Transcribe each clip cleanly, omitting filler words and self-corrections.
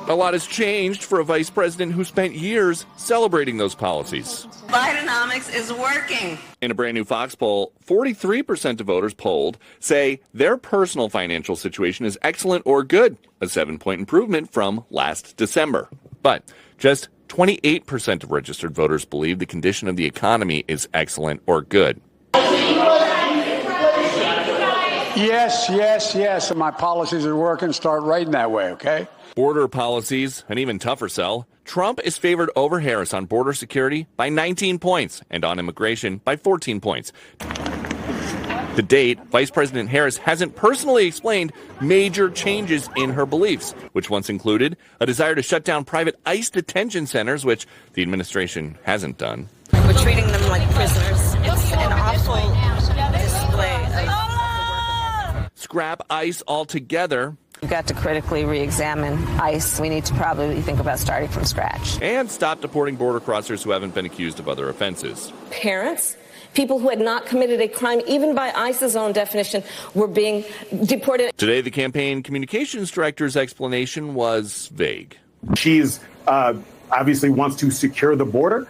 A lot has changed for a vice president who spent years celebrating those policies. Bidenomics is working. In a brand new Fox poll, 43% of voters polled say their personal financial situation is excellent or good, a 7-point improvement from last December. But just 28% of registered voters believe the condition of the economy is excellent or good. Yes. And my policies are working. Start writing that way, okay? Border policies, an even tougher sell. Trump is favored over Harris on border security by 19 points and on immigration by 14 points. To date, Vice President Harris hasn't personally explained major changes in her beliefs, which once included a desire to shut down private ICE detention centers, which the administration hasn't done. We're treating them like prisoners. It's an awful display of the work of our Scrap ICE altogether. We've got to critically re-examine ICE. We need to probably think about starting from scratch. And stop deporting border crossers who haven't been accused of other offenses. Parents, people who had not committed a crime, even by ICE's own definition, were being deported. Today, the campaign communications director's explanation was vague. She's obviously wants to secure the border.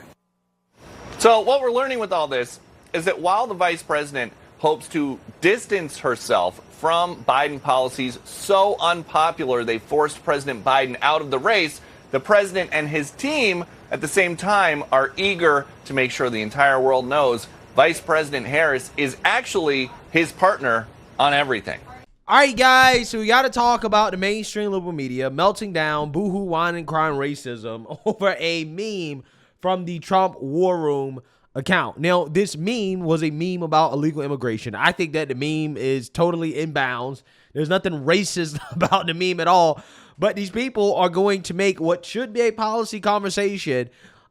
So what we're learning with all this is that while the vice president hopes to distance herself from Biden policies so unpopular they forced President Biden out of the race, the president and his team at the same time are eager to make sure the entire world knows Vice President Harris is actually his partner on everything. All right, guys, so we got to talk about the mainstream liberal media melting down, boohoo, whining, crying racism over a meme from the Trump War Room account. Now, this meme was a meme about illegal immigration. I think that the meme is totally in bounds. There's nothing racist about the meme at all. But these people are going to make what should be a policy conversation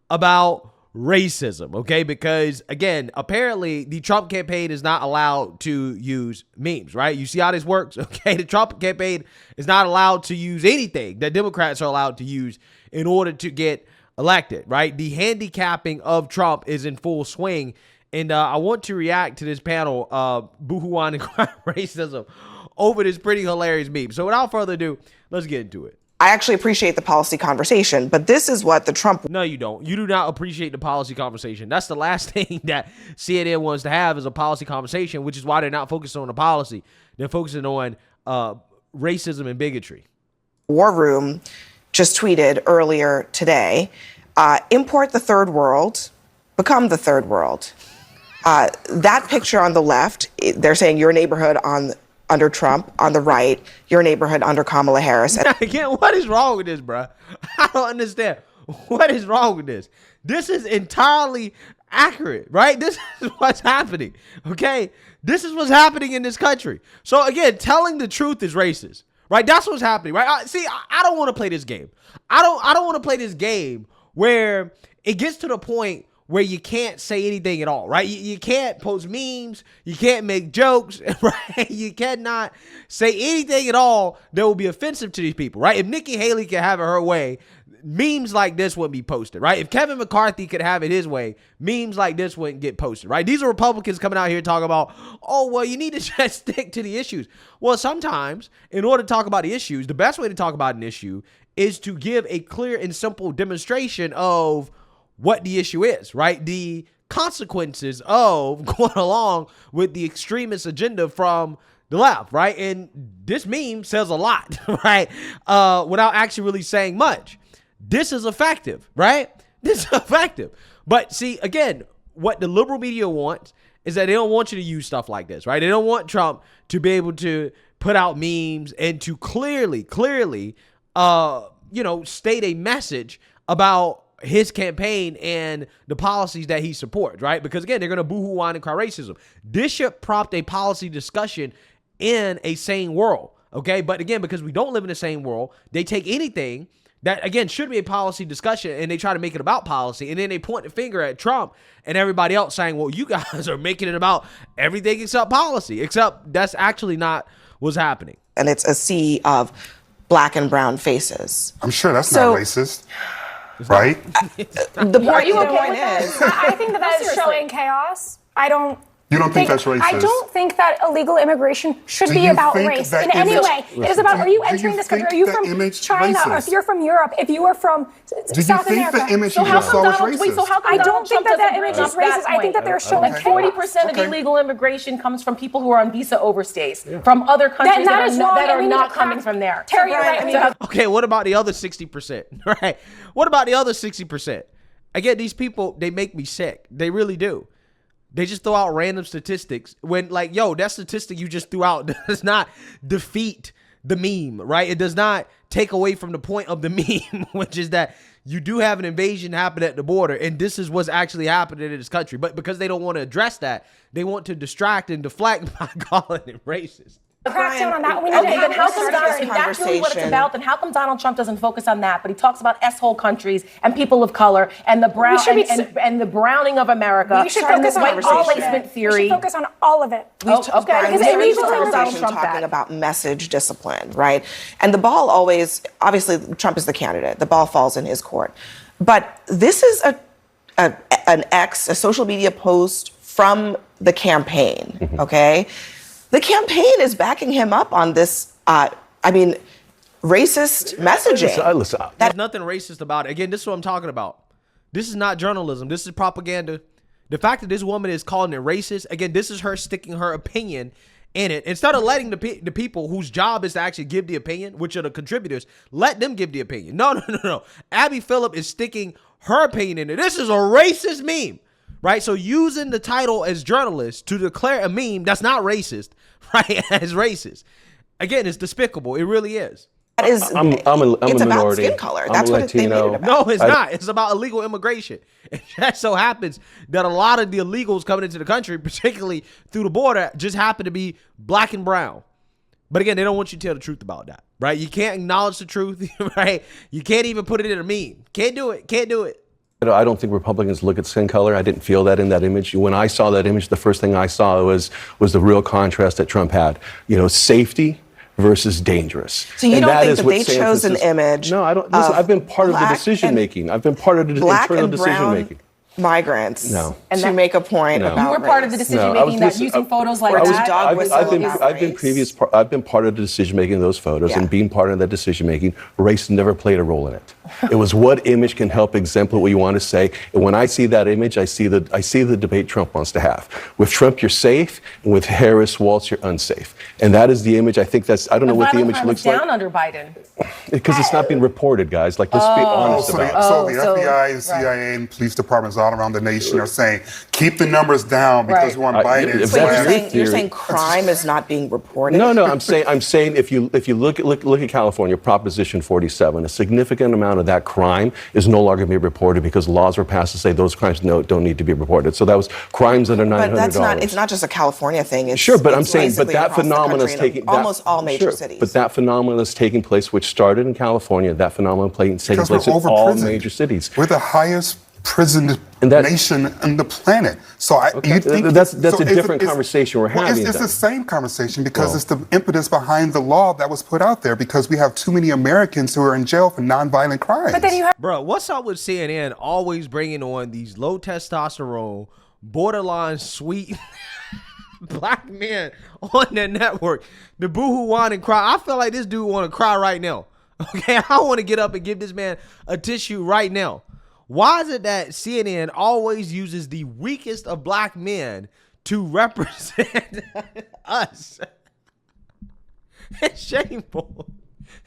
about racism, okay? Because, again, apparently the Trump campaign is not allowed to use memes, right? You see how this works, okay? The Trump campaign is not allowed to use anything that Democrats are allowed to use in order to get elected, right? The handicapping of Trump is in full swing. And I want to react to this panel, boohoo and crime racism, over this pretty hilarious meme. So without further ado, let's get into it. I actually appreciate the policy conversation, but this is what the Trump... No, you don't. You do not appreciate the policy conversation. That's the last thing that CNN wants to have is a policy conversation, which is why they're not focused on the policy. They're focusing on racism and bigotry. War Room just tweeted earlier today, import the third world, become the third world. That picture on the left, they're saying your neighborhood under Trump, on the right, your neighborhood under Kamala Harris. Again, what is wrong with this, bro? I don't understand. What is wrong with this? This is entirely accurate, right? This is what's happening, okay? This is what's happening in this country. So again, telling the truth is racist, right? That's what's happening, right? See, I don't want to play this game. I don't want to play this game where it gets to the point where you can't say anything at all, right? You can't post memes. You can't make jokes, right? You cannot say anything at all that will be offensive to these people, right? If Nikki Haley could have it her way, memes like this wouldn't be posted, right? If Kevin McCarthy could have it his way, memes like this wouldn't get posted, right? These are Republicans coming out here talking about, oh, well, you need to just stick to the issues. Well, sometimes in order to talk about the issues, the best way to talk about an issue is to give a clear and simple demonstration of what the issue is, right? The consequences of going along with the extremist agenda from the left, right? And this meme says a lot, right? Without actually really saying much. This is effective, right? This is effective. But see, again, what the liberal media wants is that they don't want you to use stuff like this, right? They don't want Trump to be able to put out memes and to clearly, state a message about his campaign and the policies that he supports, right? Because again, they're going to boohoo, whine, and cry racism. This should prompt a policy discussion in a sane world, okay? But again, because we don't live in a sane world, they take anything that, again, should be a policy discussion and they try to make it about policy. And then they point the finger at Trump and everybody else saying, well, you guys are making it about everything except policy, except that's actually not what's happening. And it's a sea of black and brown faces. I'm sure that's not racist. Right? The point Are you okay with that? is, I think that is showing chaos. I don't You don't think that's racist? I don't think that illegal immigration should be about race in any way. It is about, are you entering this country? Are you from China? Or if you're from Europe? If you are from South America? Do you think the image you just saw was racist? I don't think that image is racist. I think that they're showing 40% of illegal immigration comes from people who are on visa overstays from other countries that are not coming from there. Terry, you're right. Okay, what about the other 60%? Right? What about the other 60%? Again, these people, they make me sick. They really do. They just throw out random statistics when, like, yo, that statistic you just threw out does not defeat the meme, right? It does not take away from the point of the meme, which is that you do have an invasion happen at the border, and this is what's actually happening in this country. But because they don't want to address that, they want to distract and deflect by calling it racist. Crackdown on that. Then how come if that's really what it's about, then how come Donald Trump doesn't focus on that, but he talks about S-hole countries and people of color and the brown and the browning of America? We should focus on replacement theory. We should focus on all of it. Because illegal immigration talking about message discipline, right? And the ball always, obviously, Trump is the candidate. The ball falls in his court. But this is a social media post from the campaign, okay? The campaign is backing him up on this, racist messaging. Listen, there's nothing racist about it. Again, this is what I'm talking about. This is not journalism. This is propaganda. The fact that this woman is calling it racist, again, this is her sticking her opinion in it. Instead of letting the people whose job is to actually give the opinion, which are the contributors, let them give the opinion. No. Abby Phillip is sticking her opinion in it. This is a racist meme. Right, so using the title as journalist to declare a meme that's not racist, right, as racist. Again, it's despicable. It really is. It's a minority. About skin color. That's I'm what they made it about. No, it's not. It's about illegal immigration. It just so happens that a lot of the illegals coming into the country, particularly through the border, just happen to be black and brown. But again, they don't want you to tell the truth about that, right? You can't acknowledge the truth, right? You can't even put it in a meme. Can't do it. I don't think Republicans look at skin color. I didn't feel that in that image. When I saw that image, the first thing I saw was the real contrast that Trump had. Safety versus dangerous. So you don't think that they chose an image? No, I don't. Listen, I've been part of the decision making. I've been part of the internal decision making. Migrants to make a point about you were part of the decision making that using photos like that. I've been part of the decision making of those photos and being part of that decision making. Race never played a role in it. It was what image can help exemplify what you want to say. And when I see that image, I see the debate Trump wants to have. With Trump, you're safe, and with Harris, Waltz, you're unsafe. And that is the image. I think that's. I don't know what the image looks like. Down under Biden. Because it's not being reported, guys. Like, let's be honest about it. So the FBI, the CIA, and police departments all around the nation are saying, keep the numbers down because we're on Biden. So you're saying crime is not being reported? No. I'm saying if you look at California, Proposition 47, a significant amount of that crime is no longer being reported because laws were passed to say those crimes don't need to be reported. So that was crimes that are $900. But it's not just a California thing. It's, sure, but I'm it's saying, but that phenomenon is taking almost all major cities. But that phenomenon is taking place, which started in California. That phenomenon is taking place in all major cities. We're the highest prison nation on the planet. So that's a different conversation we're having. It's the same conversation because it's the impetus behind the law that was put out there because we have too many Americans who are in jail for nonviolent crimes. But then you have bro, what's up with CNN always bringing on these low testosterone, borderline sweet black men on their network? The boohoo whine and cry. I feel like this dude want to cry right now. Okay, I want to get up and give this man a tissue right now. Why is it that CNN always uses the weakest of black men to represent us? It's shameful.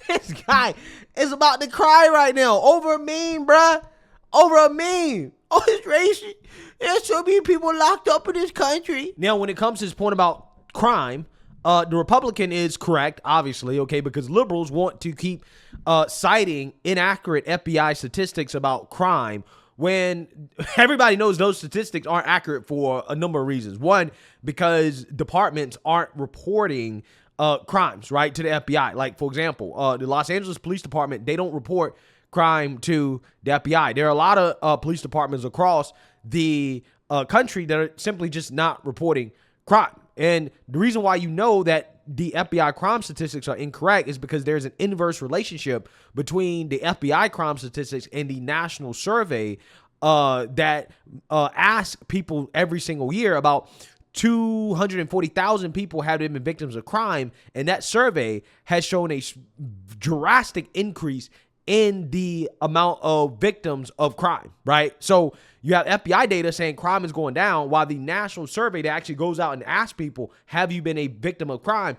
This guy is about to cry right now over a meme, bruh. Over a meme. Oh, it's racist. There's so many people locked up in this country. Now, when it comes to his point about crime, the Republican is correct, obviously, okay, because liberals want to keep citing inaccurate FBI statistics about crime when everybody knows those statistics aren't accurate for a number of reasons. One, because departments aren't reporting crimes, right, to the FBI. Like, for example, the Los Angeles Police Department, they don't report crime to the FBI. There are a lot of police departments across the country that are simply just not reporting crime. And the reason why you know that the FBI crime statistics are incorrect is because there's an inverse relationship between the FBI crime statistics and the national survey that asks people every single year about 240,000 people have been victims of crime, and that survey has shown a drastic increase in the amount of victims of crime, right? So you have FBI data saying crime is going down, while the national survey that actually goes out and asks people, have you been a victim of crime?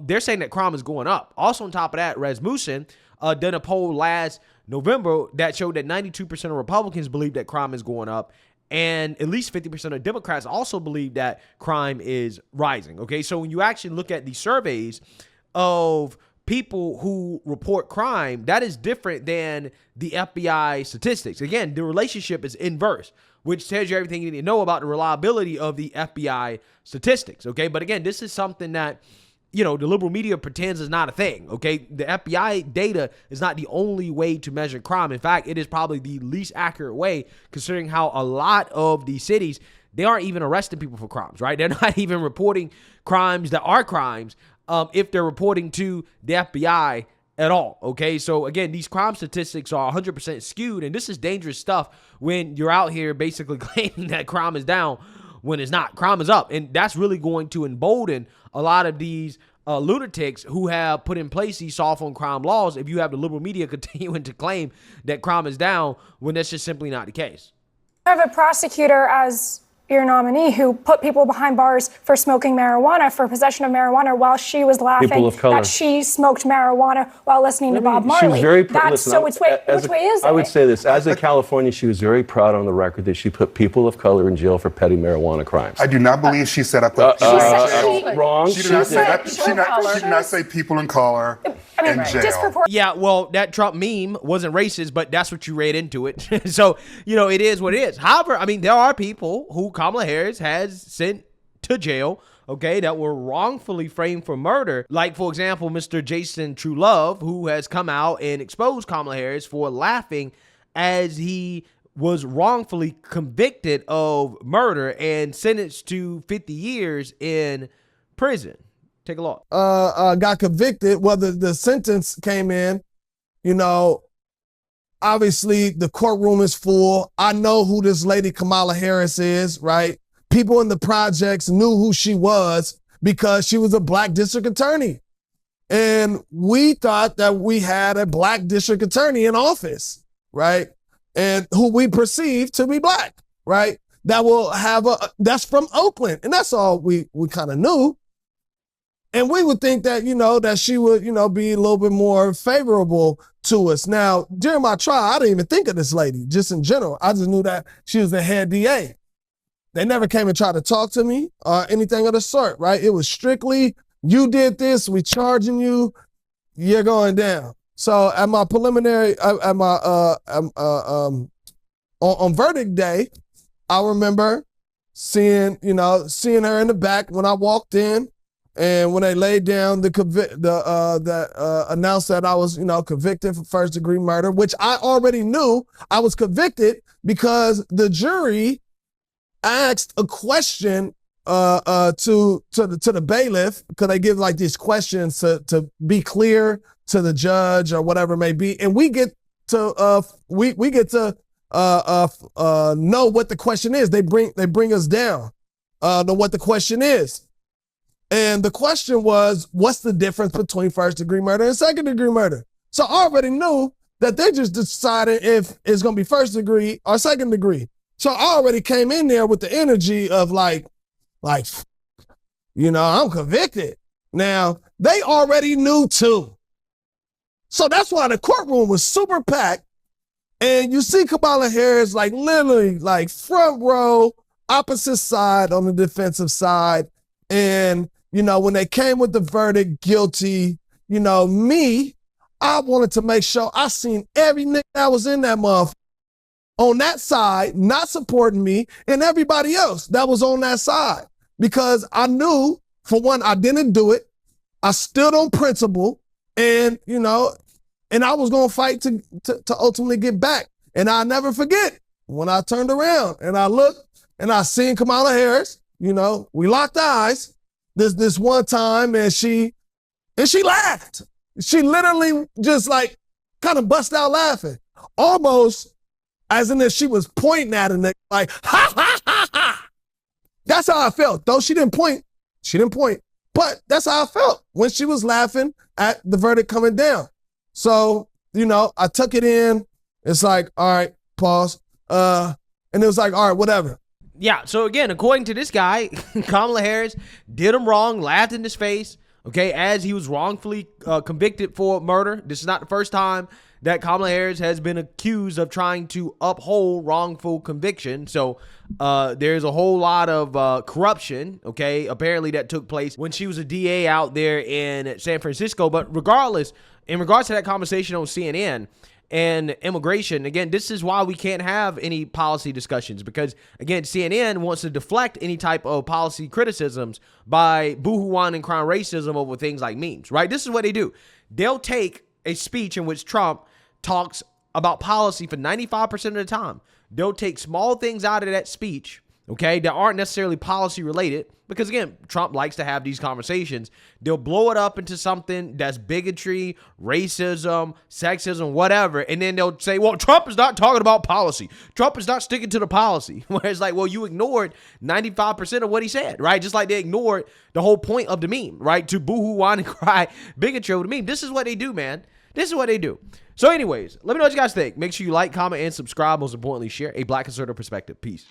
They're saying that crime is going up. Also on top of that, Rasmussen done a poll last November that showed that 92% of Republicans believe that crime is going up, and at least 50% of Democrats also believe that crime is rising. Okay, so when you actually look at the surveys of people who report crime, that is different than the FBI statistics. Again, the relationship is inverse, which tells you everything you need to know about the reliability of the FBI statistics. Okay, but again, this is something that, you know, the liberal media pretends is not a thing. Okay, the FBI data is not the only way to measure crime. In fact, it is probably the least accurate way, considering how a lot of these cities, they aren't even arresting people for crimes, right? They're not even reporting crimes that are crimes if they're reporting to the FBI at all. Okay, so again, these crime statistics are 100% skewed, and this is dangerous stuff when you're out here basically claiming that crime is down when it's not. Crime is up, and that's really going to embolden a lot of these lunatics who have put in place these soft on crime laws, if you have the liberal media continuing to claim that crime is down when that's just simply not the case. I have a prosecutor as your nominee who put people behind bars for smoking marijuana, for possession of marijuana, while she was laughing that she smoked marijuana while listening to Bob Marley. She was very which way is it? I would say this. As a Californian, she was very proud on the record that she put people of color in jail for petty marijuana crimes. I do not believe she said I put people in jail. Wrong. She did not say that. She did not say people in color in jail. Yeah, well, that Trump meme wasn't racist, but that's what you read into it. So, you know, it is what it is. However, I mean, there are people who Kamala Harris has sent to jail, okay, that were wrongfully framed for murder. Like, for example, Mr. Jason Truelove, who has come out and exposed Kamala Harris for laughing as he was wrongfully convicted of murder and sentenced to 50 years in prison. Take a look. Got convicted. Well, the sentence came in, you know, obviously the courtroom is full. I know who this lady Kamala Harris is, right? People in the projects knew who she was because she was a black district attorney. And we thought that we had a black district attorney in office, right? And who we perceived to be black, right? That will have that's from Oakland. And that's all we kind of knew. And we would think that, you know, that she would, you know, be a little bit more favorable to us. Now, during my trial, I didn't even think of this lady, just in general. I just knew that she was the head DA. They never came and tried to talk to me or anything of the sort, right? It was strictly, you did this, we charging you, you're going down. So at my preliminary, on verdict day, I remember seeing her in the back when I walked in. And when they laid down announced that I was, you know, convicted for first degree murder, which I already knew I was convicted because the jury asked a question to the bailiff, because they give like these questions to be clear to the judge or whatever it may be, and we get to know what the question is. They bring us down to what the question is. And the question was, what's the difference between first degree murder and second degree murder? So I already knew that they just decided if it's going to be first degree or second degree. So I already came in there with the energy of like, you know, I'm convicted. Now, they already knew too. So that's why the courtroom was super packed. And you see Kamala Harris like literally like front row, opposite side on the defensive side. And you know, when they came with the verdict, guilty, you know, I wanted to make sure I seen every nigga that was in that motherfucker on that side, not supporting me, and everybody else that was on that side. Because I knew, for one, I didn't do it. I stood on principle, and, you know, and I was going to fight to ultimately get back. And I'll never forget when I turned around and I looked and I seen Kamala Harris, you know, we locked eyes. This one time, and she laughed. She literally just like kind of bust out laughing, almost as in if she was pointing at a nigga like, ha, ha, ha, ha. That's how I felt. Though she didn't point. But that's how I felt when she was laughing at the verdict coming down. So, I took it in. It's like, all right, pause. And it was like, all right, whatever. Yeah, so again, according to this guy, Kamala Harris did him wrong, laughed in his face, okay, as he was wrongfully convicted for murder. This is not the first time that Kamala Harris has been accused of trying to uphold wrongful conviction. So there's a whole lot of corruption, okay, apparently that took place when she was a DA out there in San Francisco. But regardless, in regards to that conversation on CNN and immigration, again, this is why we can't have any policy discussions, because, again, CNN wants to deflect any type of policy criticisms by boo-hooing and crying racism over things like memes, right? This is what they do. They'll take a speech in which Trump talks about policy for 95% of the time. They'll take small things out of that speech, okay, that aren't necessarily policy related, because, again, Trump likes to have these conversations. They'll blow it up into something that's bigotry, racism, sexism, whatever, and then they'll say, well, Trump is not talking about policy. Trump is not sticking to the policy. Where it's like, well, you ignored 95% of what he said, right? Just like they ignored the whole point of the meme, right? To boo-hoo, whine, and cry bigotry over the meme. This is what they do, man. This is what they do. So anyways, let me know what you guys think. Make sure you like, comment, and subscribe. Most importantly, share a Black conservative perspective. Peace.